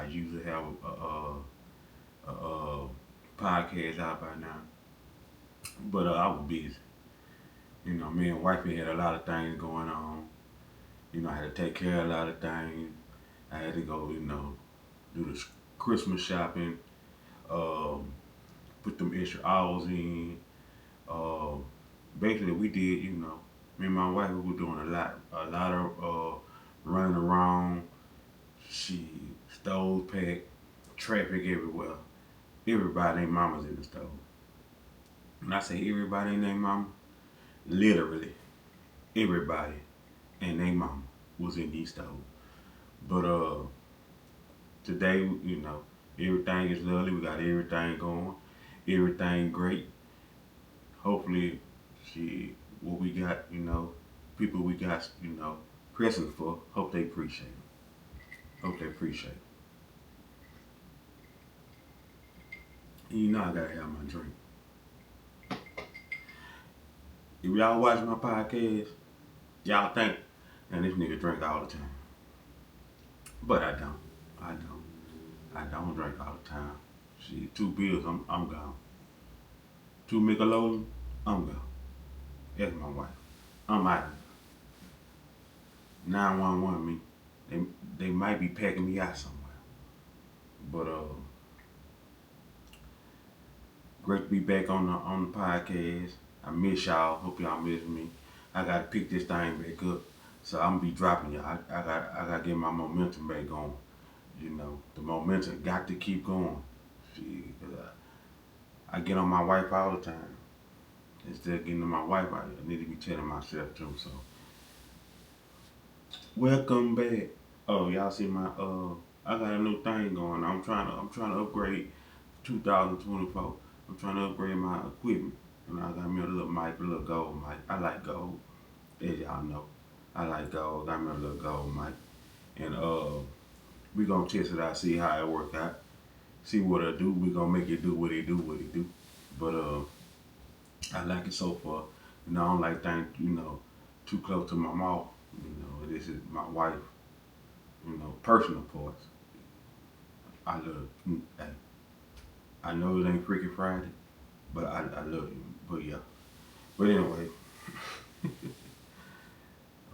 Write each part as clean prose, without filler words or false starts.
I usually have a podcast out by now, but I was busy. You know, me and wifey had a lot of things going on. You know, I had to take care of a lot of things. I had to go, do the Christmas shopping, um, put them extra hours in. Um, Basically, we did, me and my wife, we were doing a lot of running around. She stove packed, traffic everywhere. Everybody named mama's in the stove. When I say everybody named mama, literally everybody and their mama was in these stove. But today, everything is lovely. We got everything going, everything great. Hopefully, she what we got, people we got, present for. Hope they appreciate it. Hope they appreciate it. And I gotta have my drink. If y'all watch my podcast, y'all think, man, this nigga drink all the time. But I don't. I don't. I don't drink all the time. See, 2 beers, I'm gone. 2 Michelob, I'm gone. That's my wife. I'm out of here. 911 me. They might be packing me out somewhere. But great to be back on the podcast. I miss y'all. Hope y'all miss me. I gotta pick this thing back up. So I'm gonna be dropping y'all. I gotta get my momentum back going. The momentum got to keep going. See, 'cause I get on my wife all the time. Instead of getting on my wife, I need to be telling myself too. So welcome back. Oh, y'all see my I got a new thing going. I'm trying to upgrade 2024. I'm trying to upgrade my equipment. I got me a little mic, a little gold mic. I like gold, as y'all know. I like gold. Got me a little gold mic, and we gonna test it out, see how it work out, see what it do. We gonna make it do what it do, what it do. But I like it so far. I don't like things, too close to my mouth. This is my wife. Personal parts. I love. Hey, I know it ain't Freaky Friday, but I love you. But yeah. But anyway,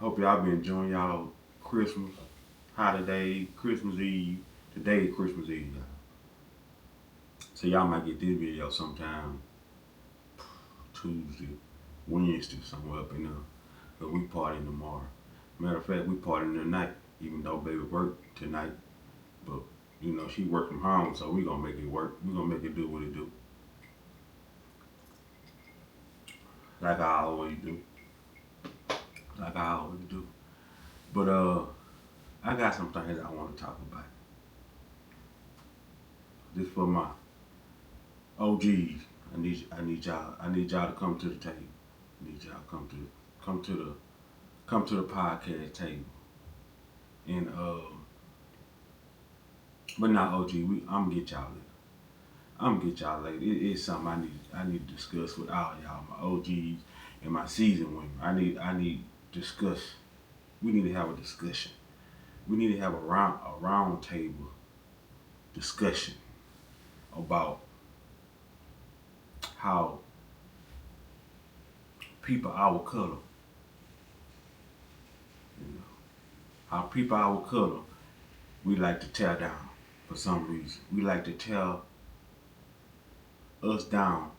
hope y'all been enjoying y'all Christmas holiday, Christmas Eve. Today is Christmas Eve, y'all. So y'all might get this video sometime Tuesday, Wednesday, somewhere up in there. But we partying tomorrow. Matter of fact, we partying tonight, even though baby work tonight. But she work from home, so we gonna make it work. We gonna make it do what it do, like I always do, like I always do. But I got some things I want to talk about. Just for my OGs, I need y'all to come to the table. I need y'all to come to the podcast table. And but not OG. I'm gonna get y'all later. I'm gonna get y'all later. It's something I need to discuss with all y'all, my OGs and my seasoned women. I need discuss. We need to have a discussion. We need to have a round table discussion about how people our color, you know, how people our color, we like to tear down for some reason. We like to tear us down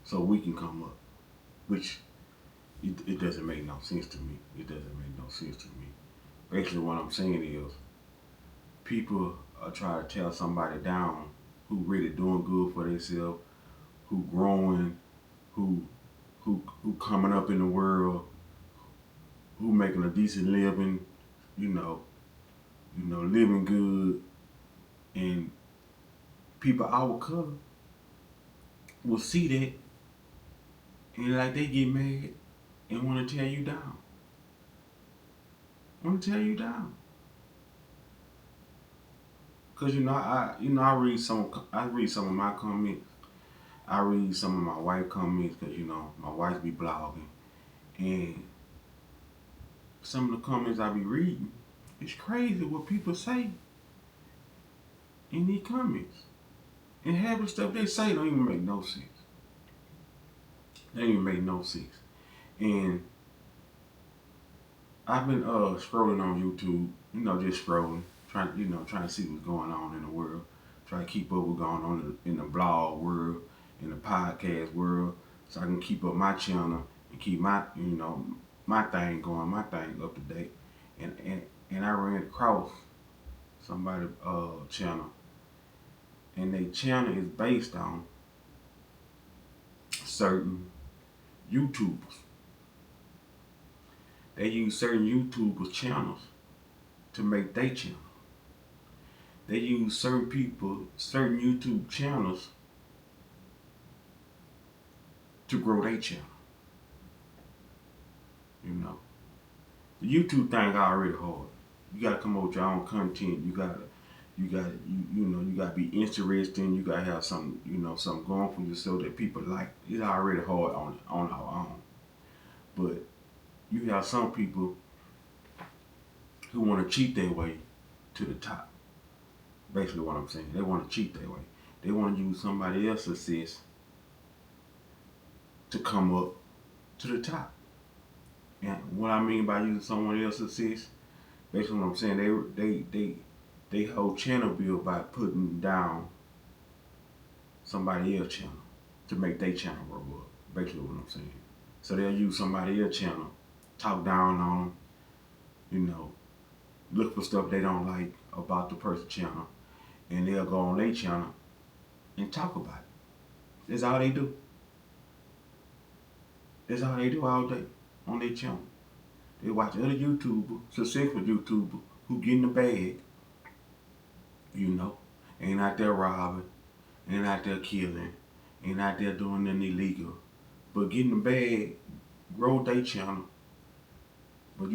so we can come up, which it doesn't make no sense to me. It doesn't make no sense to me. Basically, what I'm saying is people are trying to tear somebody down who really doing good for themselves, who growing, who who coming up in the world, who making a decent living, you know, living good, and people our color will see that and like they get mad and want to tear you down. Want to tear you down. Cause I read some of my comments. I read some of my wife comments because my wife be blogging, and some of the comments I be reading, it's crazy what people say. in these comments. And half the stuff they say don't even make no sense. They don't even make no sense. And I've been scrolling on YouTube, just scrolling, trying to see what's going on in the world, try to keep up what's going on in the blog world, in the podcast world, so I can keep up my channel and keep my thing going, my thing up to date. And I ran across somebody channel, and their channel is based on certain YouTubers. They use certain YouTubers channels to make their channel. They use certain YouTube channels to grow their channel. The YouTube thing already hard. You gotta come up with your own content. You gotta be interesting. You gotta have something going for yourself that people like. It's already hard on our own. But you have some people who want to cheat their way to the top. Basically what I'm saying. They want to cheat their way. They want to use somebody else's success to come up to the top. And what I mean by using someone else's success, basically what I'm saying, they whole channel build by putting down somebody else's channel to make their channel grow up. Basically what I'm saying. So they'll use somebody else's channel, talk down on them, look for stuff they don't like about the person's channel, and they'll go on their channel and talk about it. That's all they do. That's all they do all day on their channel. They watch other YouTubers, successful YouTubers, who get in the bag, ain't out there robbing, ain't out there killing, ain't out there doing nothing illegal, but get in the bag, grow their channel. But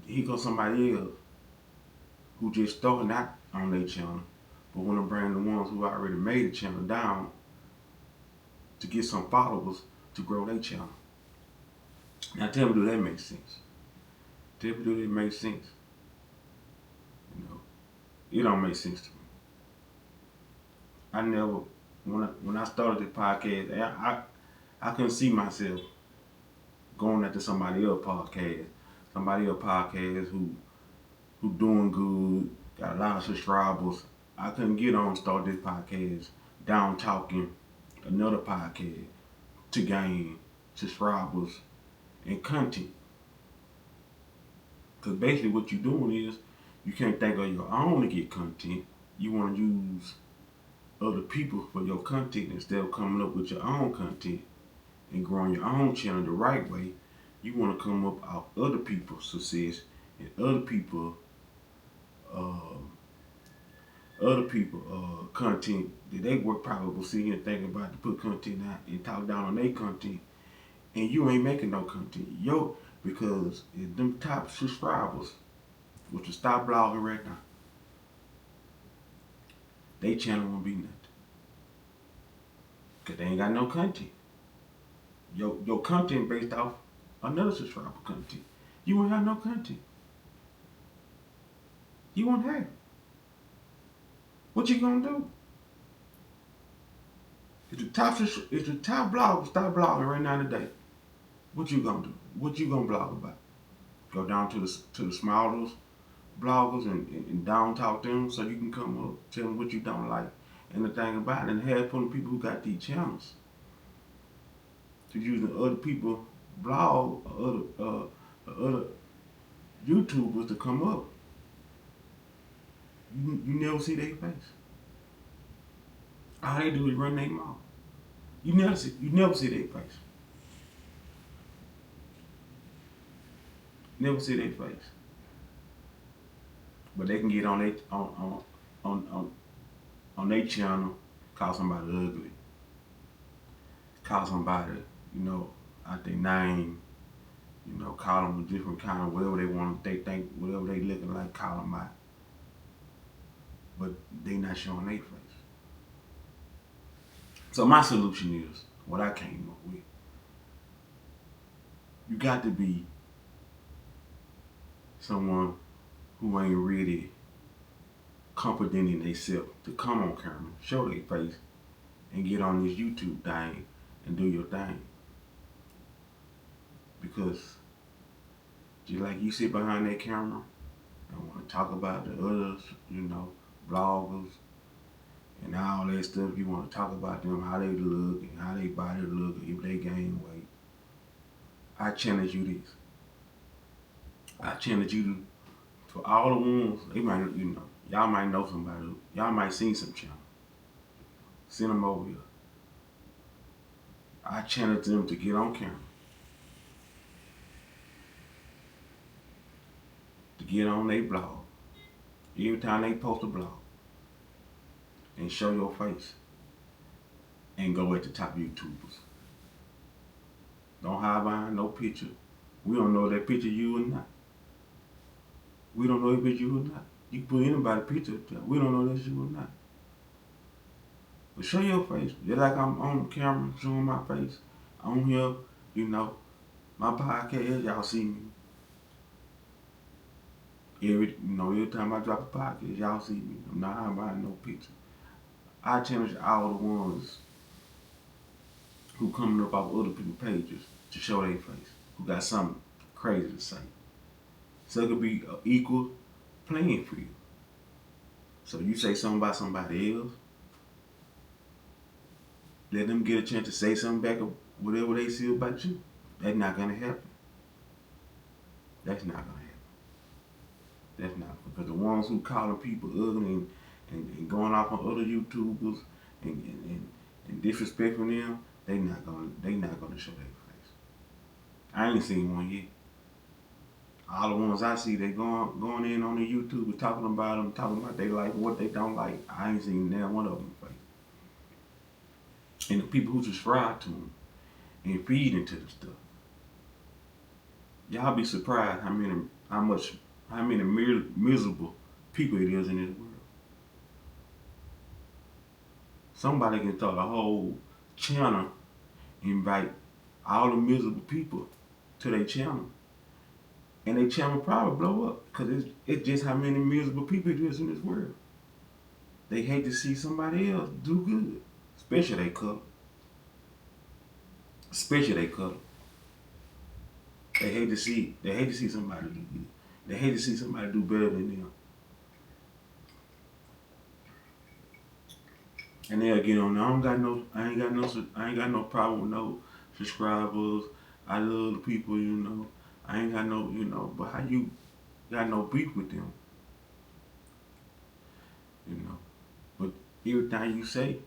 here goes somebody else who just starting out on their channel, but want to bring the ones who already made the channel down to get some followers to grow their channel. Now tell me, do that make sense? Tell me, do that make sense? It don't make sense to me. I never, when I started this podcast, I couldn't see myself going after somebody else's podcast who doing good, got a lot of subscribers. I couldn't get on and start this podcast down talking another podcast to gain subscribers and content. Because basically what you're doing is you can't think of your own to get content. You want to use other people for your content instead of coming up with your own content and growing your own channel the right way. You want to come up off other people's success and other people content that they were probably seeing and thinking about to put content out and talk down on their content, and you ain't making no content. Because if them top subscribers was to stop blogging right now, they channel won't be nothing. Because they ain't got no content. Your content based off another subscriber content. You won't have no content. You won't have it. What you gonna do? If the top blogger stop blogging right now today, what you gonna do? What you gonna blog about? Go down to the smallest bloggers and down talk them so you can come up, tell them what you don't like. And the thing about it, and half of the people who got these channels to using other people blog or other YouTubers to come up, you never see their face. All they do is run their mouth. You never see their face. Never see their face. But they can get on their channel, call somebody ugly, call somebody, out their name, call them a different kind of whatever they want, they think, whatever they looking like, call them out. But they not showing their face. So my solution is what I came up with. You got to be someone who ain't really confident in themselves to come on camera, show their face, and get on this YouTube thing and do your thing. Because just like you sit behind that camera and want to talk about the others, bloggers and all that stuff, you want to talk about them, how they look and how they body look, if they gain weight. I challenge you this. I challenge you to, for all the ones, they might, y'all might know somebody, y'all might see some channel. Send them over here. I challenge them to get on camera, to get on their blog, every time they post a blog, and show your face, and go at the top YouTubers. Don't hide behind no picture. We don't know if that picture you or not. We don't know if it's you or not. You can put anybody's picture up there. We don't know if that's you or not. But show your face. Just like I'm on camera showing my face. On here, my podcast, y'all see me. Every time I drop a podcast, y'all see me. I'm not hiding behind no picture. I challenge all the ones who coming up off other people's pages to show their face, who got something crazy to say. So it could be an equal playing field. So you say something about somebody else, let them get a chance to say something back of whatever they see about you. That's not gonna happen. That's not gonna happen. That's not, because the ones who calling people ugly and going off on other YouTubers and disrespecting them, they not gonna show their face. I ain't seen one yet. All the ones I see, they going in on the YouTube and talking about them, talking about they like what they don't like. I ain't seen that one of them face. And the people who subscribe to them and feed into the stuff, y'all be surprised how many miserable people it is in this world. Somebody can start a whole channel, invite all the miserable people to their channel, and their channel probably blow up, because it's just how many miserable people it is in this world. They hate to see somebody else do good, especially they color. They hate to see somebody do good. They hate to see somebody do better than them. And they'll get on there. I ain't got no problem with no subscribers. I love the people, I ain't got no, but how you got no beef with them? But everything you say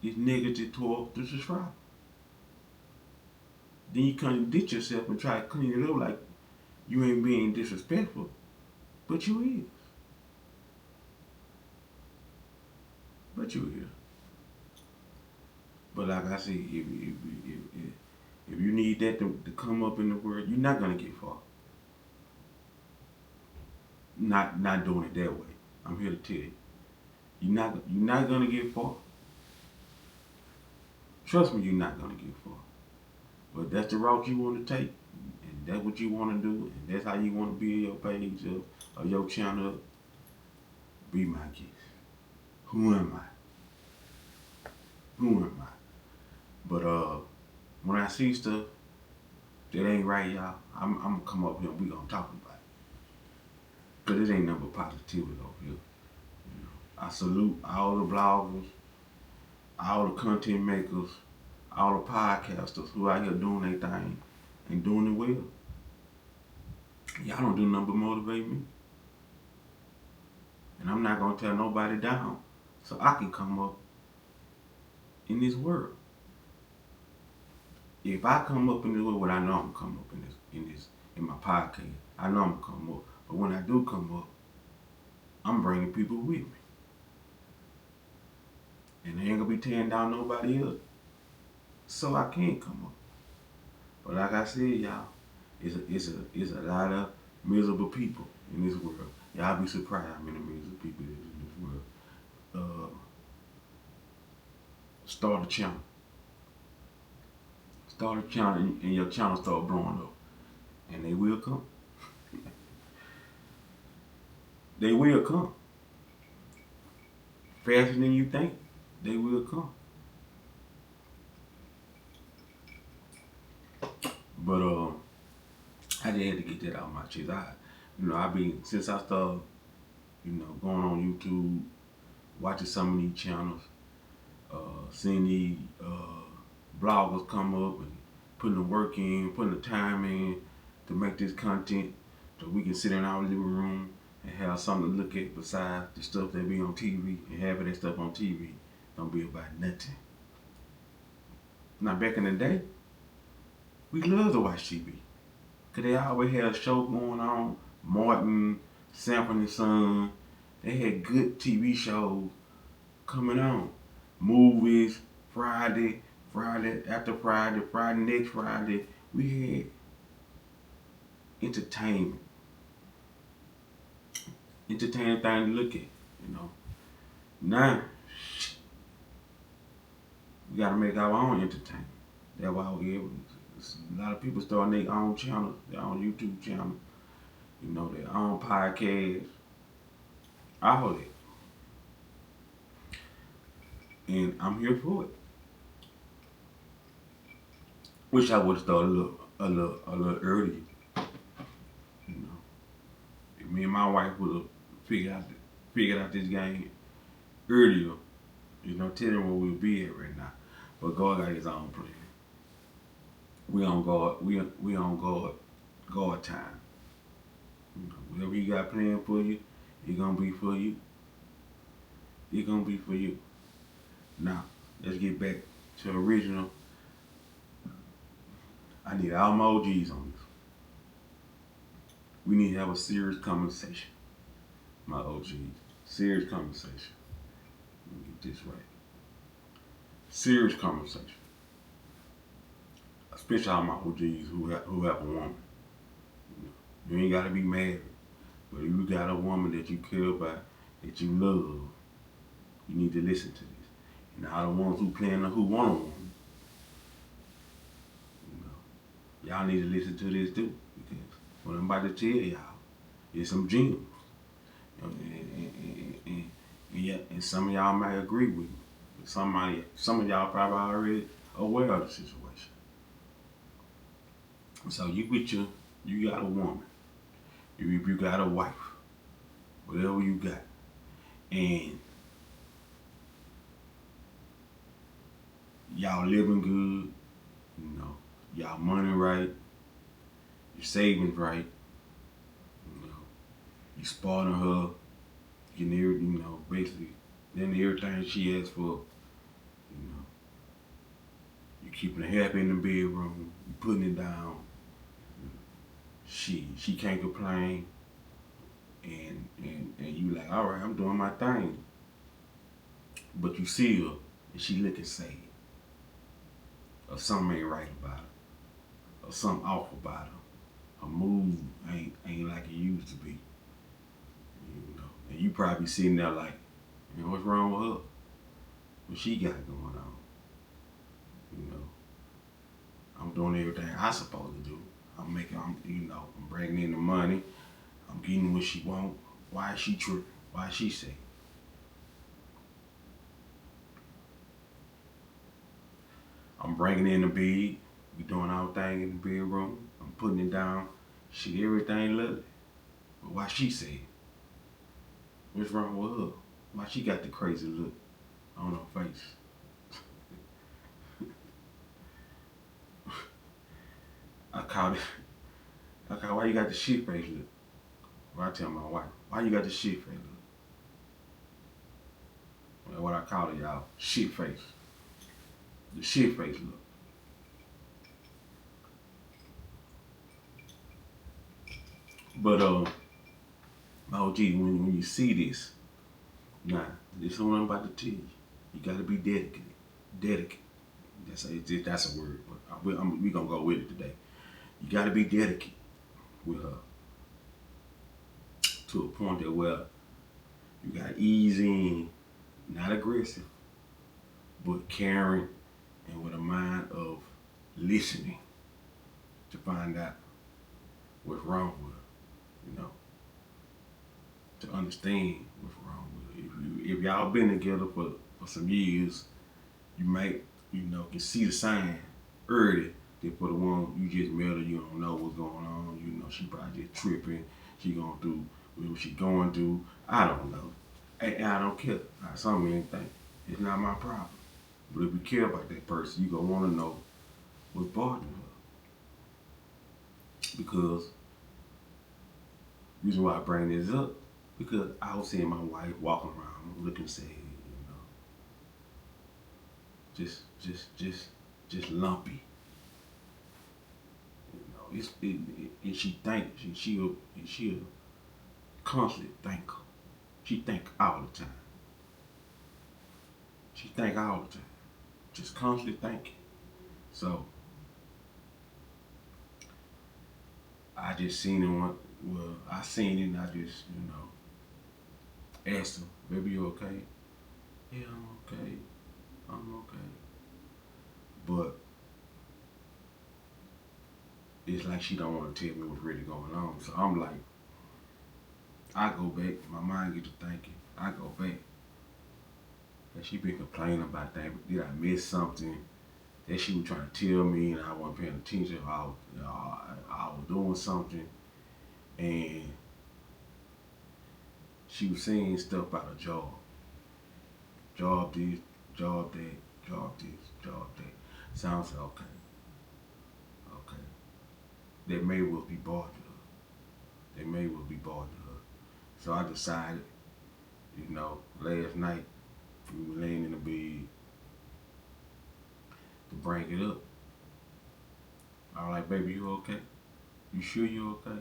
is negative toward the subscriber. Then you contradict yourself and try to clean it up like you ain't being disrespectful, but you is. But like I said, if you need that to come up in the world, you're not gonna get far. Not doing it that way. I'm here to tell you, you're not gonna get far. Trust me, you're not gonna get far. But that's the route you want to take, and that's what you want to do, and that's how you want to be your page or your channel. Be my guest. Who am I? But when I see stuff that ain't right, y'all, I'm gonna come up here and we gonna talk about it. Cause it ain't nothing but positivity over here. I salute all the bloggers, all the content makers, all the podcasters who out here doing their thing and doing it well. Y'all don't do nothing but motivate me. And I'm not gonna tear nobody down so I can come up in this world. If I come up in this world, well, I know I'm gonna come up in my podcast. I know I'm gonna come up. But when I do come up, I'm bringing people with me. And they ain't gonna be tearing down nobody else, so I can't come up. But like I said, y'all, it's a lot of miserable people in this world. Y'all be surprised how many miserable people there is in this world. Start a channel. And your channel start blowing up. And they will come. They will come. faster than you think they will come. But I just had to get that out of my chest. I been since I started, going on YouTube, watching some of these channels, seeing these bloggers come up and putting the work in, putting the time in to make this content, so we can sit in our living room and have something to look at besides the stuff that be on TV, and having that stuff on TV don't be about nothing. Now back in the day, we loved to watch TV. Cause they always had a show going on. Martin, Sanford and Son. They had good TV shows coming on. Movies, Friday after Friday, Friday next Friday. We had entertainment. Entertaining thing to look at. Now, we gotta make our own entertainment. That's why a lot of people starting their own channels, their own YouTube channel, their own podcast, all that. And I'm here for it. Wish I would have started a little earlier. You know, if me and my wife would have figured out this game earlier, tell them where we'll be at right now. But God got His own plan. We on God time. Whatever He got planned for you, it's gonna be for you. It's gonna be for you. Now, let's get back to the original. I need all my OGs on this. We need to have a serious conversation, my OGs. Serious conversation. Let me get this right. Serious conversation. Especially all my OGs who have a woman. You ain't gotta be married, but if you got a woman that you care about, that you love, you need to listen to this. And all the ones who want a woman, y'all need to listen to this too, because what I'm about to tell y'all is some gems. And some of y'all might agree with me. But some of y'all probably already aware of the situation. So you got a woman, you got a wife, whatever you got, and y'all living good, y'all money right, your savings right, you spoiling her, basically, then everything she asks for, you keeping her happy in the bedroom, you putting it down. She can't complain, and you like, all right, I'm doing my thing. But you see her and she looking sad, or something ain't right about her, or something off about her. Her mood ain't like it used to be, And you probably sitting there like, what's wrong with her? What she got going on? I'm doing everything I supposed to do. I'm bringing in the money. I'm getting what she want. Why is she tripping? Why is she sick? I'm bringing in the bed. We doing our thing in the bedroom. I'm putting it down. Everything lovely. But why she sick? What's wrong with her? Why she got the crazy look on her face? I called it. Why you got the shit face look? Well, I tell my wife, why you got the shit face look? Well, what I call it, y'all, shit face. The shit face look. But my OG, when you see this, now this is what I'm about to tell you. You gotta be dedicated. Dedicated. That's a word, but we gonna go with it today. You gotta be dedicated with her to a point that where you gotta ease in, not aggressive, but caring and with a mind of listening to find out what's wrong with her, to understand what's wrong with her. if y'all been together for some years, you might, can see the sign early. Then for the one you just met her, you don't know what's going on. She probably just tripping. She going through what she going through. I don't know. And I don't care. Some men think it's not my problem. But if you care about that person, you gonna want to know what's bothering her. Because the reason why I bring this up, because I was seeing my wife walking around looking sad, just lumpy. And she think she'll constantly think. She think all the time. She think all the time. Just constantly thinking. So I just seen it I seen it and I just, asked her, baby, you okay? Yeah, I'm okay. I'm okay. But it's like she don't want to tell me what's really going on. So I'm like, I go back, my mind gets to thinking, I go back. And she been complaining about that. Did I miss something that she was trying to tell me and I wasn't paying attention? I was doing something and she was saying stuff about a job. Job this, job that, job this, job that. So I said, okay. That may well be bothering her. They may well be bothering her. So I decided, last night we were laying in the bed to bring it up. I was like, baby, you okay? You sure you okay?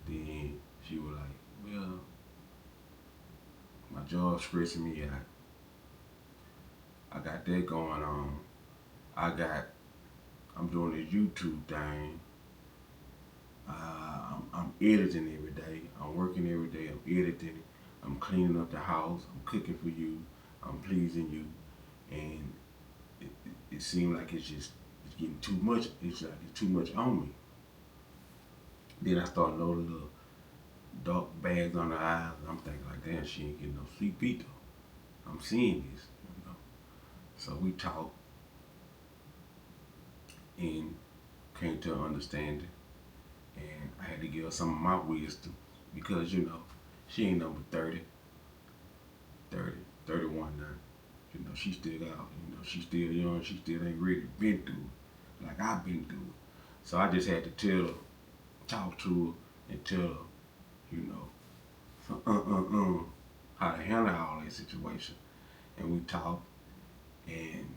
Then she was like, well, my job's stressing me out. I got that going on. I'm doing this YouTube thing. I'm editing every day. I'm working every day. I'm editing. I'm cleaning up the house. I'm cooking for you. I'm pleasing you. And it seemed like it's getting too much. It's like it's too much on me. Then I started noticing little dark bags on her eyes. And I'm thinking like, damn, she ain't getting no sleep either. I'm seeing this, So we talked and came to an understanding. And I had to give her some of my wisdom because, she ain't number 31 now. She still out, she still young, she still ain't really been through it like I've been through it. So I just had to tell her, talk to her and tell her, how to handle all that situation. And we talked and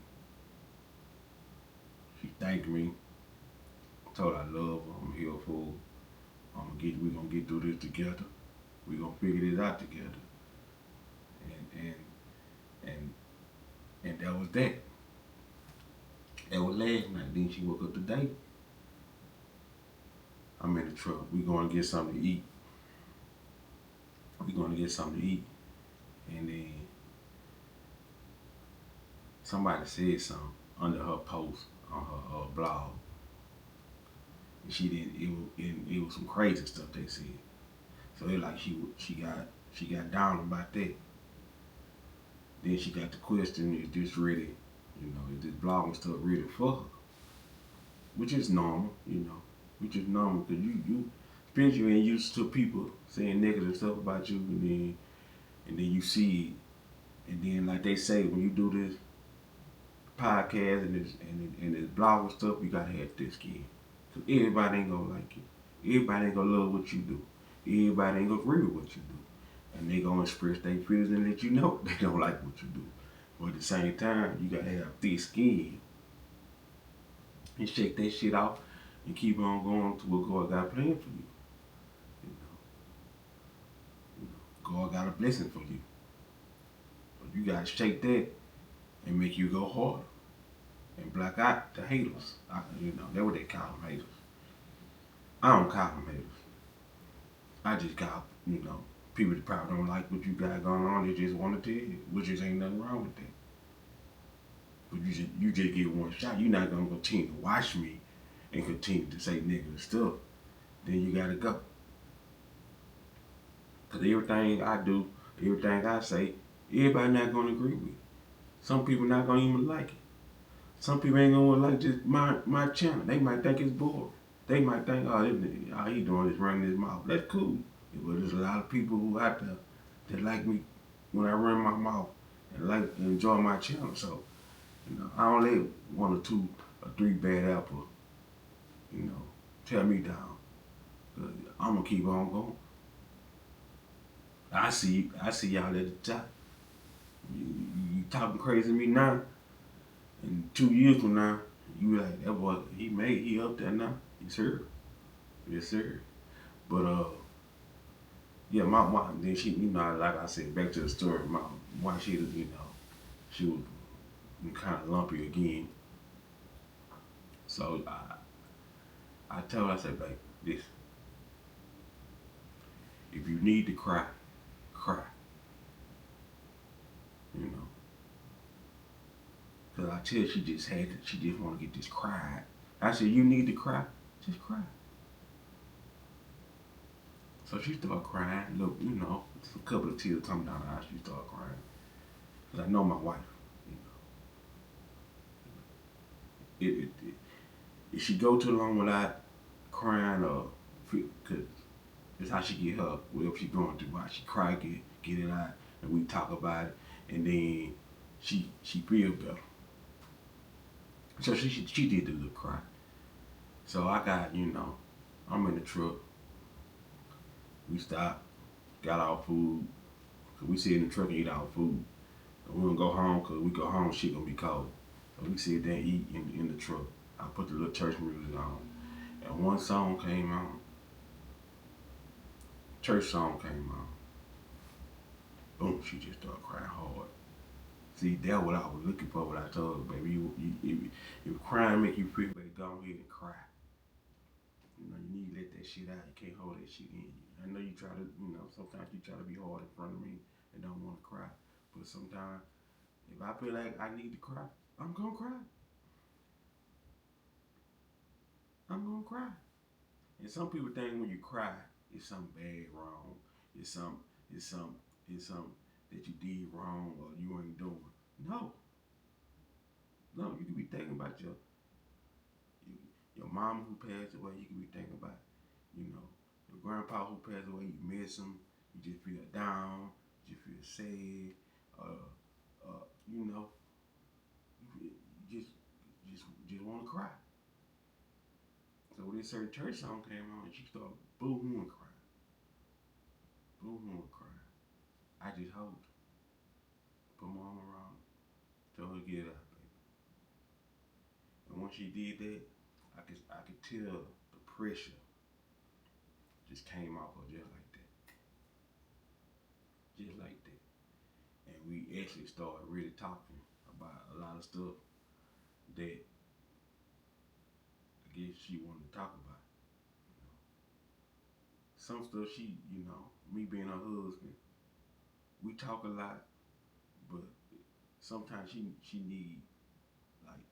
she thanked me, told her I love her, I'm here for her. We're gonna get through this together. We're gonna figure this out together. And that was that. That was last night. Then she woke up today. I'm in the truck. We're going to get something to eat. And then somebody said something under her post on her blog. And she didn't, it was some crazy stuff they said. So it like she got down about that. Then she got the question, is this really, is this blogging stuff really for her? Which is normal, which is normal because you especially when you're used to people saying negative stuff about you and then you see it. And then like they say, when you do this podcast and this blog stuff, you gotta have thick skin. Cause everybody ain't gonna like it. Everybody ain't gonna love what you do. Everybody ain't gonna agree with what you do. And they gonna express their feelings and let you know they don't like what you do. But at the same time, you gotta have thick skin and shake that shit off and keep on going to what God got planned for you. God got a blessing for you. But you gotta shake that and make you go harder and block out the haters. That's what they call them, haters. I don't call them haters. I just call, people that probably don't like what you got going on. They just want to tell you, which is ain't nothing wrong with that. But you just get one shot. You're not gonna continue to watch me and continue to say negative stuff. Then you gotta go. Cause everything I do, everything I say, Everybody not gonna agree with it. Some people not gonna even like it. Some people ain't gonna like just my channel. They might think it's boring. They might think, oh, all he doing is running his mouth. That's cool. But there's a lot of people who out there that like me when I run my mouth and like and enjoy my channel. So, I don't let one or two or three bad apples, you know, tear me down. 'Cause I'm gonna keep on going. I see y'all at the top. You talking crazy to me now, and 2 years from now, you like that boy. He up there now. Yes sir, yes sir. But yeah, my wife. Then she, like I said, back to the story. My wife, she was kind of lumpy again. So I told her, I said, babe, this, if you need to cry, cry. You know, cause I tell her she just want to get this cried. I said, you need to cry, just cry. So she started crying. Look, just a couple of tears come down her eyes. She started crying. Cause I know my wife. You know, if she go too long without crying or cause it's how she get her whatever she going through. Why she cry, get it out, and we talk about it, and then she feel better. So she did the little cry. So I got I'm in the truck. We stopped, got our food. Cause we sit in the truck and eat our food. And we don't go home cause we go home shit gonna be cold. So we sit there and eat in the truck. I put the little church music on, and one song came on. Church song came on. Boom, she just started crying hard. See, that's what I was looking for. What I told her, baby, if crying make you feel better, go ahead and cry. You need to let that shit out. You can't hold that shit in you. I know you try to, sometimes you try to be hard in front of me and don't want to cry. But sometimes, if I feel like I need to cry, I'm gonna cry. I'm gonna cry. And some people think when you cry, it's something bad wrong. It's some, it's some, it's something that you did wrong or you ain't doing. No, no. You could be thinking about your mama who passed away. You could be thinking about, you know, your grandpa who passed away. You miss him. You just feel down. You just feel sad. You know, you just want to cry. So this certain church song came on, and she started boo-hooing crying, boo-hooing crying. I just hugged her, put my arm around her, told her to get it out, baby. And once she did that, I could tell the pressure just came off her just like that. And we actually started really talking about a lot of stuff that I guess she wanted to talk about. You know, some stuff me being her husband, we talk a lot, but sometimes she need like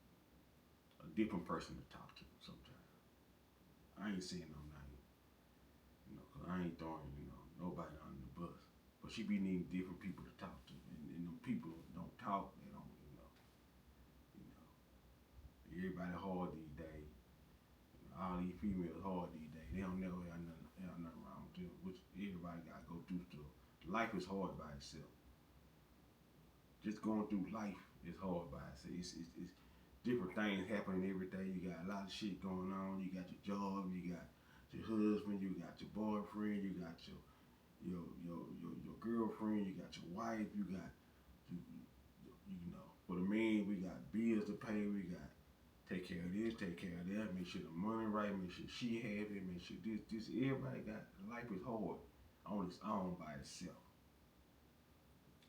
a different person to talk to. Sometimes I ain't saying no name, cause I ain't throwing nobody under the bus. But she be needing different people to talk to, and them people don't talk. They don't, you know. Everybody hard these days. All these females hard these days. They don't never have nothing wrong with them. Which everybody got to go through stuff. Life is hard by itself. Just going through life is hard by itself. It's different things happening every day. You got a lot of shit going on. You got your job. You got your husband. You got your boyfriend. You got your girlfriend. You got your wife. You got you, for the men we got bills to pay. We got take care of this, take care of that, make sure the money right, make sure she happy, make sure this. Everybody got life is hard on its own by itself.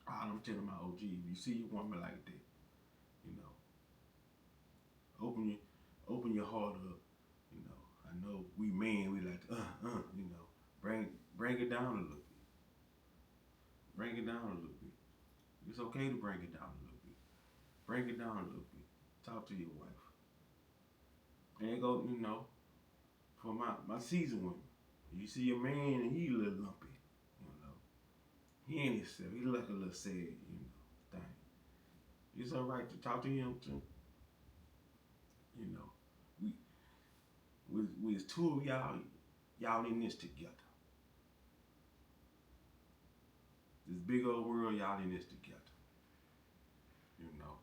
All I'm telling my OG, if you see a woman like that, you know, open your open your heart up. You know, I know we men we like bring it down a little bit, bring it down a little bit. It's okay to bring it down a little bit. Bring it down a little bit. Talk to your wife. And go, for my season women. You see a man and he a little lumpy, you know. He ain't himself. He look like a little sad, thing. It's alright to talk to him too. You know, we we as two of y'all in this together. This big old world, y'all in this together. You know,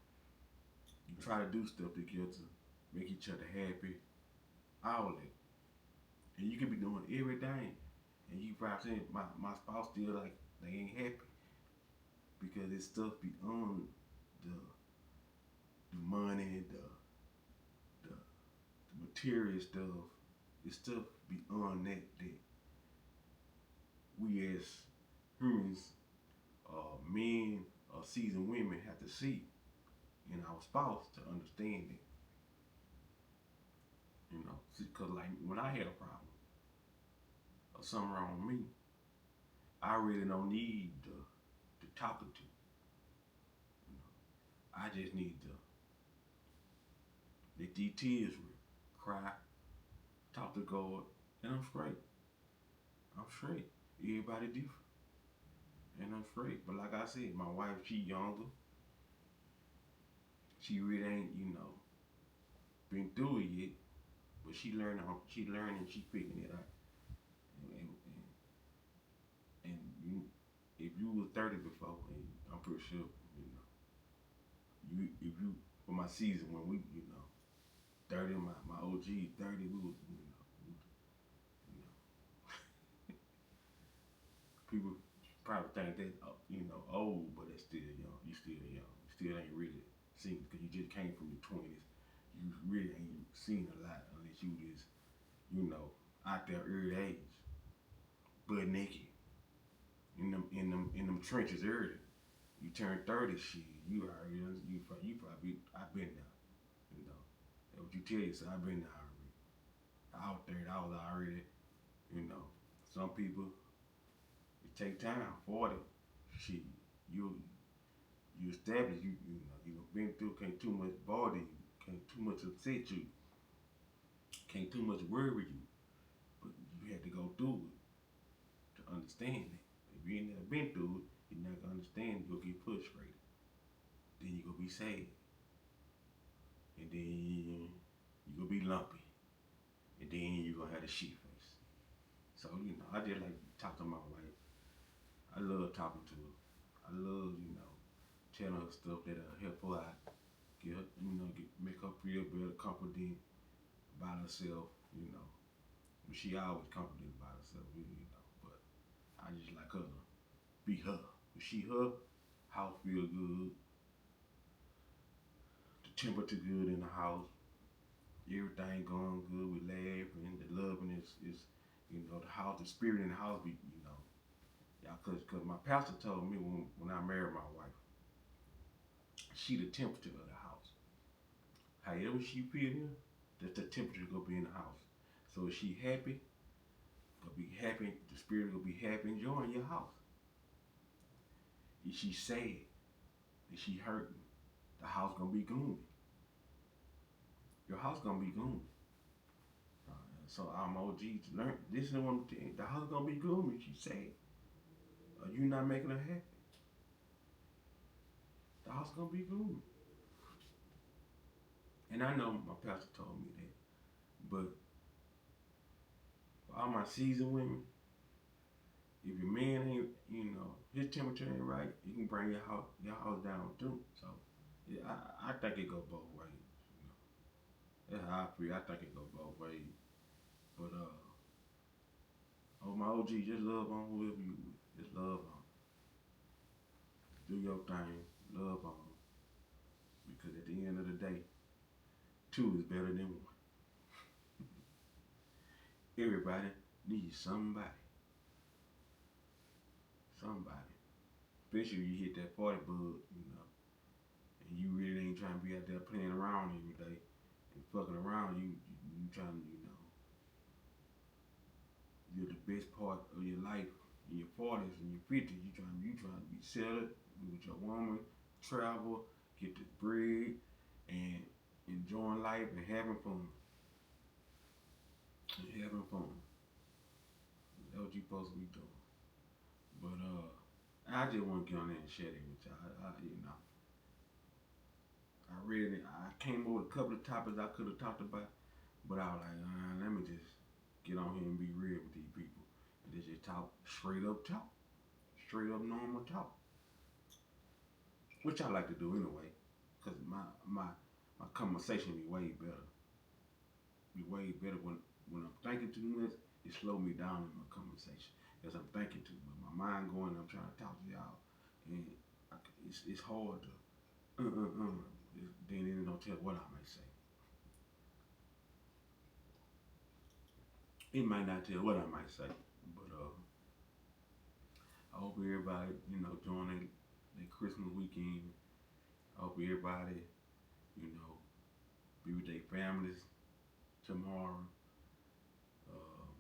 you try to do stuff together, make each other happy, all that, and you can be doing everything, and you probably saying my spouse still like they ain't happy because it's stuff beyond the the money, the material stuff. It's stuff beyond that we as humans, men or seasoned women have to see in our spouse to understand it. Because like when I had a problem or something wrong with me, I really don't need the talking to. You know, I just need to let these tears rip, cry, talk to God, and I'm straight. I'm straight. Everybody different, and I'm straight. But like I said, my wife, she younger. She really ain't, been through it yet. But she learning, she picking it up. And you, if you was 30 before, and I'm pretty sure, if you for my season when we, 30, my OG 30, we was, you know, people probably think that, old, but that's still young. You still young. You still ain't really seen because you just came from your 20s. You really ain't seen a lot unless you just, you know, out there early age, butt naked in them trenches early. You turn 30, shit. You already you probably I've been there. You know, that's what you tell yourself. I've been there already. Out there, I was already. You know, some people it take time. 40, shit. You you establish. You been through. Can't too much bother you. Can't too much upset you. Can't too much worry you. But you had to go through it to understand it. If you ain't never been through it, you're not gonna understand. You'll get frustrated. Then you gonna be sad, and then you gonna be lumpy, and then you gonna have the shit face. So I just like talk to my wife. I love talking to her. I love telling her stuff that'll help her out, get her, make her feel better, confident about herself. But she always confident about herself. But I just like her to be her. If she her, house feel good, the temperature good in the house, everything going good. We laughing, the loving is the house, the spirit in the house be yeah. Cause my pastor told me when I married my wife, she the temperature of the house. However she feel here, that's the temperature gonna be in the house. So if she happy, gonna be happy. The spirit gonna be happy, enjoying your house. If she sad, if she hurting, the house gonna be gloomy. Your house gonna be gloomy. So I'm OG to learn. This is one thing. The house gonna be gloomy. She said, "Are you not making her happy? The house gonna be gloomy." And I know my pastor told me that, but for all my seasoned women, if your man ain't, his temperature ain't right, you can bring your house down too. So yeah, I think it go both ways. You know, that's how I feel. I think it go both ways. But oh my OG, just love on whoever you with. Just love on. Do your thing. Love on. Because at the end of the day, two is better than one. Everybody needs somebody. Somebody. Especially when you hit that 40 bug, and you really ain't trying to be out there playing around every day and fucking around. You trying to, you're the best part of your life in your 40s and your 50s. You trying to be settled, be with your woman, travel, get the bread, and enjoying life and having fun. And having fun. That's what you supposed to be doing. But I just want to get on there and share that with y'all. I came up with a couple of topics I could have talked about, but I was like, let me just get on here and be real with these people. And just talk, straight up normal talk, which I like to do anyway, because my conversation be way better when I'm thinking too much. It slow me down in my conversation as I'm thinking too much. My mind going, I'm trying to talk to y'all, and it's hard to then it don't tell what I may say. It might not tell what I might say, but I hope everybody, during their Christmas weekend, I hope everybody, you know, be with their families tomorrow, um,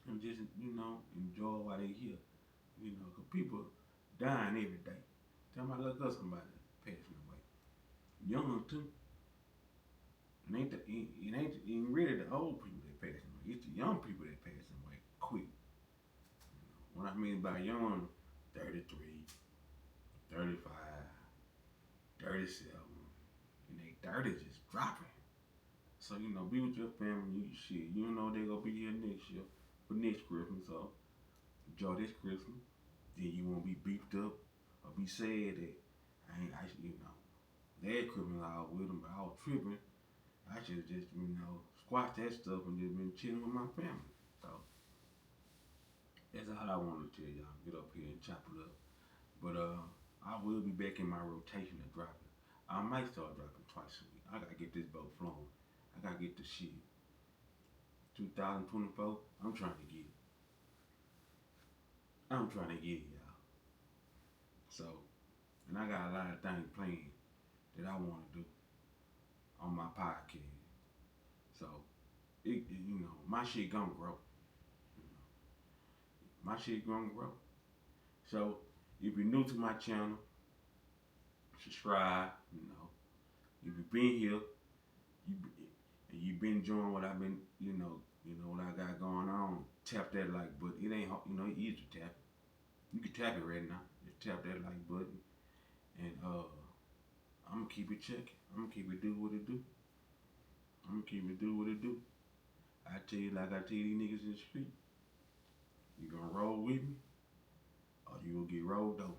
and just, enjoy while they here. 'Cause people dying every day. Tell my little cousin somebody passing away. Young too. It ain't really the old people that passing away. It's the young people that passing away quick. What I mean by young, 33, 35, 37, and they 30 just dropping. So, be with your family. Shit, you know they gonna be here next year for next Christmas. So enjoy this Christmas. Then you won't be beefed up or be sad that last Christmas I was with them, but I was tripping. I should have just, squashed that stuff and just been chilling with my family. So that's all I wanted to tell y'all. Get up here and chop it up. But I will be back in my rotation of dropping. I might start dropping twice a week. I gotta get this boat flowing. I gotta get the shit. 2024, I'm trying to get it. I'm trying to get it, y'all. So, and I got a lot of things planned that I want to do on my podcast. So, my shit gonna grow. My shit gonna grow. So, if you're new to my channel, subscribe. If you've been here, you and you've been enjoying what I've been, what I got going on. Tap that like button. It ain't, it's easy to tap it. You can tap it right now. Just tap that like button, and I'm gonna keep it checking. I'm gonna keep it do what it do. I'm gonna keep it do what it do. I tell you like I tell these niggas in the street, you gonna roll with me, or you gonna get rolled over.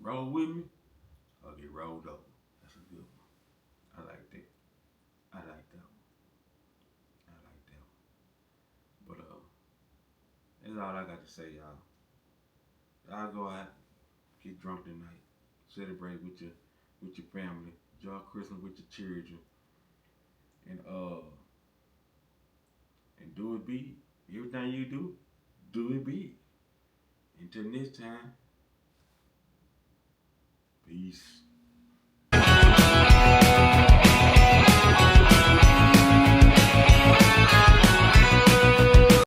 Roll with me, or get rolled over. That's a good one. I like that. I like that one. I like that one. But that's all I got to say, y'all. Y'all go out, get drunk tonight, celebrate with your family, enjoy Christmas with your children, and do it big. Everything you do it big. Until next time, peace.